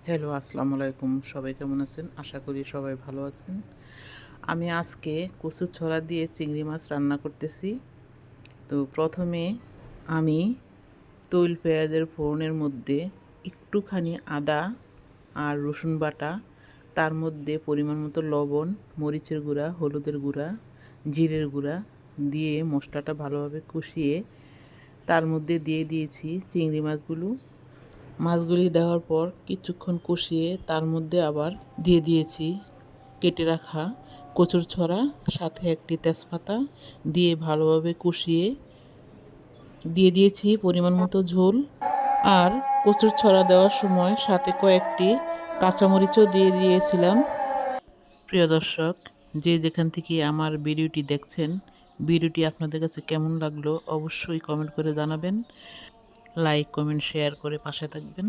Hello, আসসালামু আলাইকুম। সবাই কেমন আছেন? আশা করি সবাই ভালো আছেন। আমি আজকে কচুর ছড়া দিয়ে চিংড়ি মাছ রান্না করতেছি। তো প্রথমে আমি তৈল পেঁয়াজের ফোড়নের মধ্যে একটুখানি আদা আর রসুন বাটা, তার মধ্যে পরিমাণ মতো লবণ, মরিচের গুঁড়া, হলুদের গুঁড়া, জিরের গুঁড়া দিয়ে মশলাটা ভালোভাবে কষিয়ে তার মধ্যে দিয়ে দিয়েছি চিংড়ি মাছগুলো। মাছগুলি দেওয়ার পর কিছুক্ষণ কষিয়ে তার মধ্যে আবার দিয়ে দিয়েছি কেটে রাখা কচুর ছড়া, সাথে একটি তেজপাতা দিয়ে ভালোভাবে কষিয়ে দিয়ে দিয়েছি পরিমাণ মতো ঝোল। আর কচুর ছড়া দেওয়ার সময় সাথে কয়েকটি কাঁচামরিচও দিয়ে দিয়েছিলাম। প্রিয় দর্শক, যে যেখান থেকে আমার ভিডিওটি দেখছেন, ভিডিওটি আপনাদের কাছে কেমন লাগলো অবশ্যই কমেন্ট করে জানাবেন। লাইক, কমেন্ট, শেয়ার করে পাশে থাকবেন।